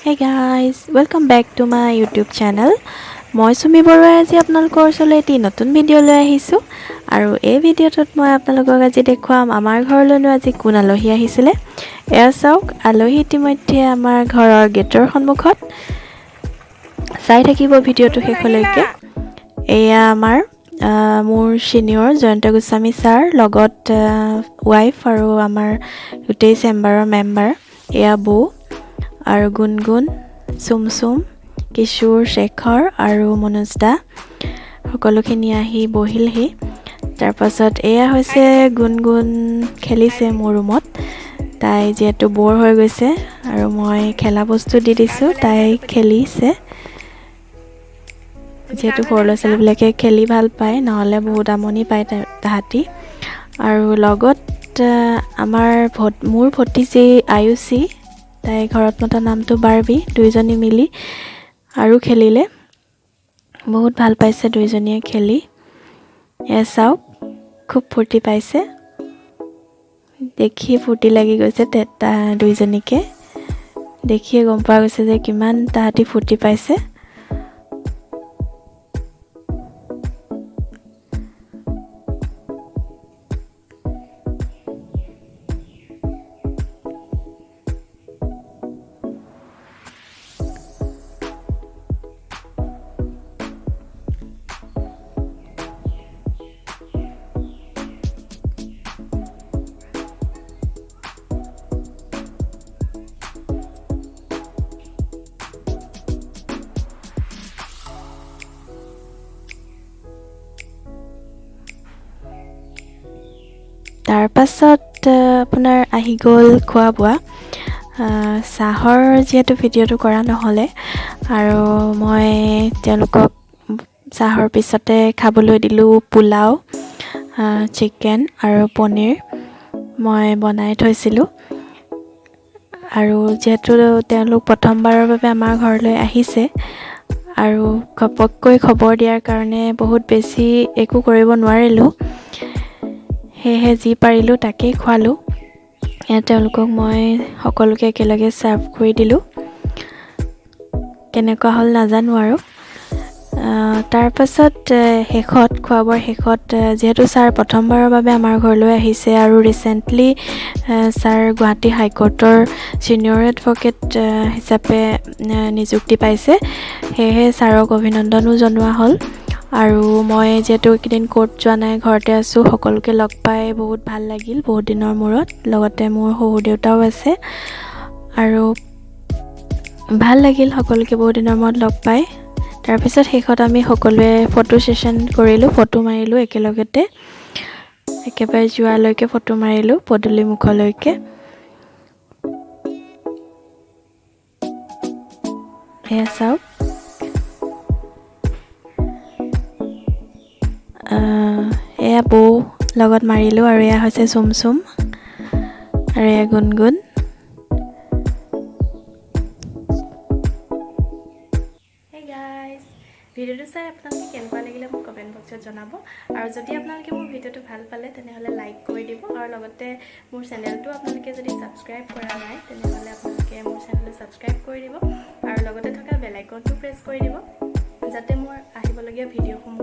Hey guys, welcome back to my YouTube channel. মই সুমি বৰুৱাই আজি আপোনালোকৰ ওচৰলৈ এটি নতুন ভিডিঅ' লৈ আহিছোঁ আৰু এই ভিডিঅ'টোত মই আপোনালোকক আজি দেখুৱাম আমাৰ ঘৰলৈনো আজি কোন আলহী আহিছিলে। এয়া চাওক, আলহী ইতিমধ্যে আমাৰ ঘৰৰ গেটৰ সন্মুখত। চাই থাকিব ভিডিঅ'টো শেষলৈকে। এয়া আমাৰ মোৰ সিনিয়ৰ জয়ন্ত গোস্বামী ছাৰ লগত ৱাইফ আৰু আমাৰ গোটেই চেম্বাৰৰ মেম্বাৰ। এয়া বৌ আৰু গুণগুণ, চুমচুম, কিশোৰ, শেখৰ আৰু মনোজ দা সকলোখিনি আহি বহিলহি। তাৰপাছত এয়া হৈছে গুণগুণ খেলিছে মোৰ ৰুমত। তাই যিহেতু বৰ হৈ গৈছে আৰু মই খেলা বস্তু দি দিছোঁ, তাই খেলিছে। যিহেতু সৰু ল'ৰা ছোৱালীবিলাকে খেলি ভাল পায়, নহ'লে বহুত আমনি পায় তাহাঁতি। আৰু লগত আমাৰ মোৰ ভতিজী আয়ুষী, তাই ঘৰত মতা নামটো বাৰ্বি, দুইজনী মিলি আৰু খেলিলে। বহুত ভাল পাইছে দুইজনীয়ে খেলি। এয়া চাওক, খুব ফূৰ্তি পাইছে, দেখি ফূৰ্তি লাগি গৈছে দুইজনীকে। দেখিয়ে গম পোৱা গৈছে যে কিমান তাহাঁতি ফূৰ্তি পাইছে। তাৰপাছত আপোনাৰ আহি গ'ল খোৱা বোৱা। চাহৰ যিহেতু ভিডিঅ'টো কৰা নহ'লে আৰু মই তেওঁলোকক চাহৰ পিছতে খাবলৈ দিলোঁ পোলাও, চিকেন আৰু পনীৰ মই বনাই থৈছিলোঁ। আৰু যিহেতু তেওঁলোক প্ৰথমবাৰৰ বাবে আমাৰ ঘৰলৈ আহিছে আৰু ঘপককৈ খবৰ দিয়াৰ কাৰণে বহুত বেছি একো কৰিব নোৱাৰিলোঁ, সেয়েহে যি পাৰিলোঁ তাকেই খোৱালোঁ। তেওঁলোকক মই সকলোকে একেলগে ছাৰ্ভ কৰি দিলোঁ। কেনেকুৱা হ'ল নাজানো আৰু। তাৰপাছত শেষত, খোৱা বোৱাৰ শেষত, যিহেতু ছাৰ প্ৰথমবাৰৰ বাবে আমাৰ ঘৰলৈ আহিছে আৰু ৰিচেণ্টলি ছাৰ গুৱাহাটী হাইকোৰ্টৰ ছিনিয়ৰ এডভকেট হিচাপে নিযুক্তি পাইছে, সেয়েহে ছাৰক অভিনন্দনো জনোৱা হ'ল। আৰু মই যিহেতু এইকেইদিন ক'ৰ্ট যোৱা নাই, ঘৰতে আছোঁ, সকলোকে লগ পাই বহুত ভাল লাগিল বহুত দিনৰ মূৰত। লগতে মোৰ শহুৰ দেউতাও আছে আৰু ভাল লাগিল সকলোকে বহুত দিনৰ মূৰত লগ পাই। তাৰপিছত শেষত আমি সকলোৱে ফটো ছেশ্যন কৰিলোঁ, ফটো মাৰিলোঁ একেলগতে। একেবাৰে যোৱালৈকে ফটো মাৰিলোঁ, পদূলি মুখলৈকে। এয়া চাওক, এয়া বৌ লগত মাৰিলোঁ আৰু এয়া হৈছে চুমচুম আৰু এয়া গুণগুণ। ভিডিঅ'টো চাই আপোনালোকে কেনেকুৱা লাগিলে মোক কমেণ্ট বক্সত জনাব। আৰু যদি আপোনালোকে মোৰ ভিডিঅ'টো ভাল পালে তেনেহ'লে লাইক কৰি দিব, আৰু লগতে মোৰ চেনেলটো আপোনালোকে যদি ছাবস্ক্ৰাইব কৰা নাই তেনেহ'লে আপোনালোকে মোৰ চেনেলটো ছাবস্ক্ৰাইব কৰি দিব আৰু লগতে থকা বেল আইকনটো প্ৰেছ কৰি দিব, যাতে মোৰ আহিবলগীয়া ভিডিঅ'সমূহ